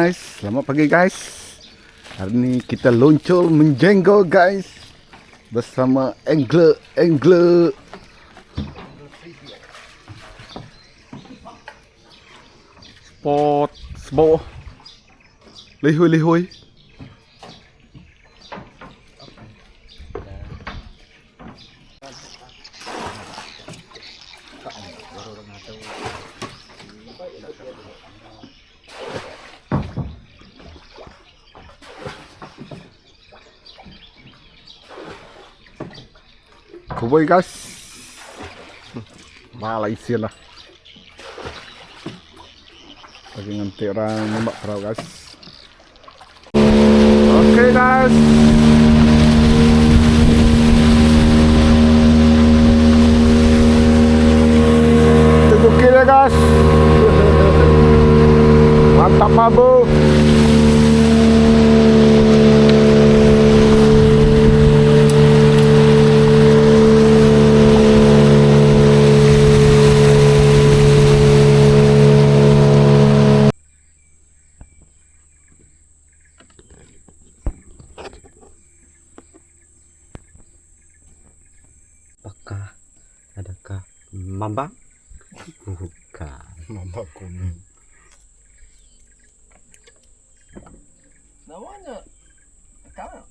Guys, selamat pagi guys. Hari ini kita loncol menjenggol guys bersama angler. Spot sebawah. Lihui. Kuboy guys, Malaysia lah. Lagi nanti orang nembak perahu guys. Oke guys. Tutup kiri guys. Mantap mabuk. Adakah mambang? Bukan. Mambang kuning. Namanya kamu.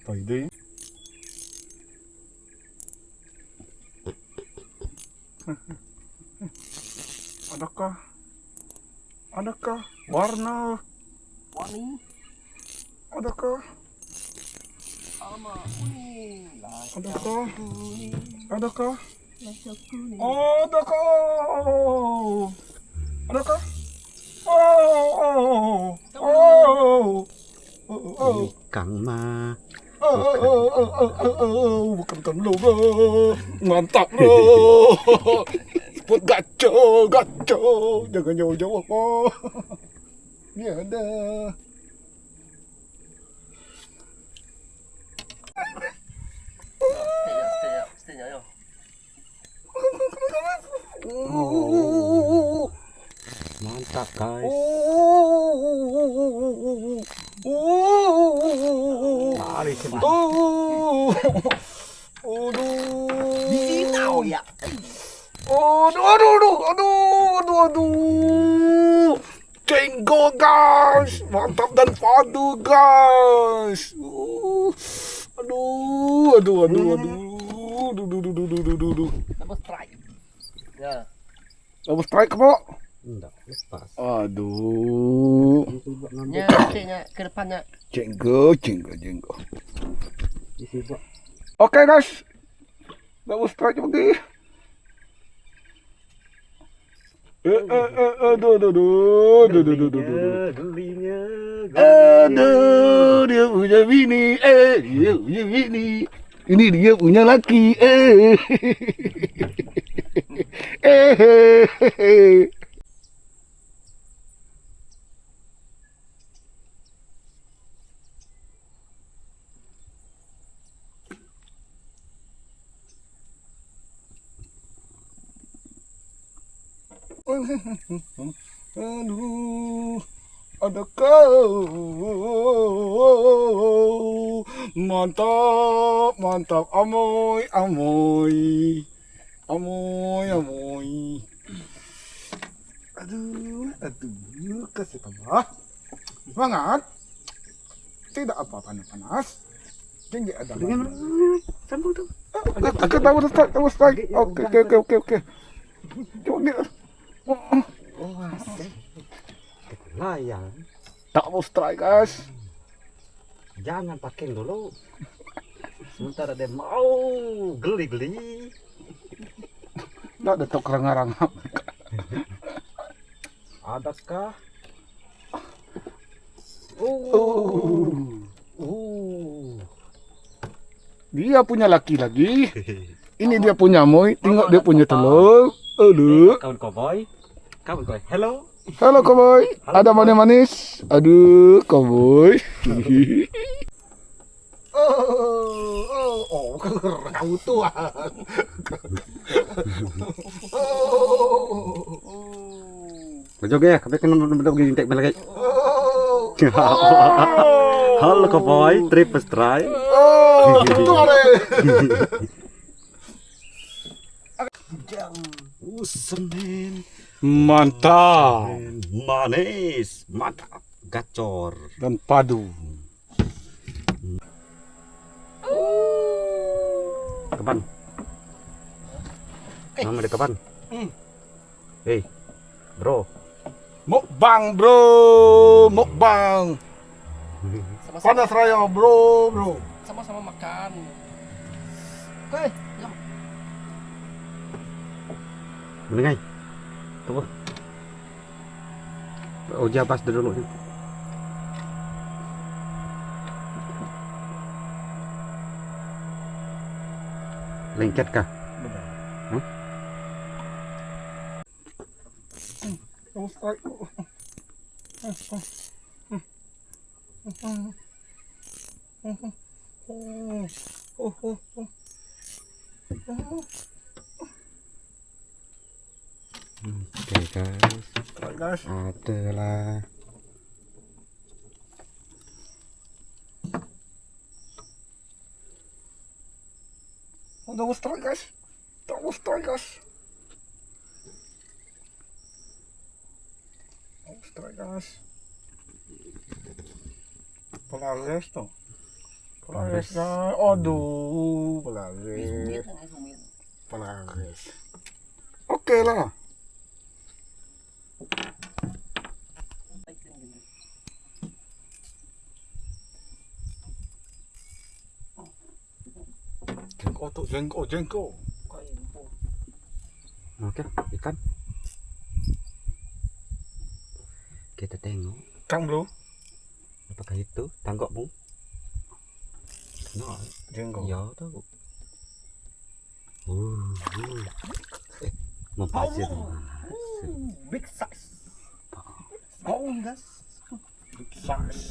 Pwede. Adakah warna? Wani. Adakah? Alma kuning. Adakah? Kuning. Adakah? Lasya kuning. Adakah? Adakah? Oh. Kang Ma. Bukan lo bro. Mantap bro. Spot gaco. Jangan jauh-jauh apa. Dia ada. Stay yo. Mantap guys. Mari kita. Di sini ya. Aduh. Jenggol guys. Mantap dan padu guys. Aduh. Double strike. Ya. Double strike po. Enggak, lepas. Aduh. Nya, ke depannya. Jenggol. Isi buat. Oke guys. Double strike pergi. Aduh. Gelinya. Aduh, dia punya bini. Dia punya bini. Ini dia punya laki. Aduh, ada kau. Mantap, amoy. Aduh, kasih tambah. Semangat. Tidak apa-apa panas. Tinggi ada. Sambung tuh. Aku tahu strike. Oke. Coba dia. Oh, asik. Layang. Tak mau strike guys. Jangan pakai dulu. Sementara dia mau geli. Nggak ada tok rang-rang. Adakah? Dia punya laki lagi. Ini dia punya moy. Tengok dia punya telur. Aduh. Kawan koboi. Hello. Halo cowboy. Ada manis-manis. Aduh, cowboy. Keutuhan. Bajog ya, kabeh kan bener begini tek lagi. Halo cowboy, trip strike. Semen Mantap. manis, mantap, gacor. Dan padu. Kapan? Nama dia kapan? Hei, bro. Mukbang bro, mukbang. Sama-sama, Panas raya bro. sama-sama makan. Oke, yuk. Menengai. Tunggu. Uji abas dulu. Lengket kah? Oke guys, adalah Double strike guys. Double strike guys. Double strike guys. Pelaris tuh. Pelaris guys. Aduh, pelaris. Sumit, sumit. Pelaris. Oke lah. Jengkol tuh, jengkol. oke ikan. Kita tengok Kang bro, apakah itu tanggokmu? No, jengkol. ya tahu. Mempasir. Big size. Oh, gas. Size.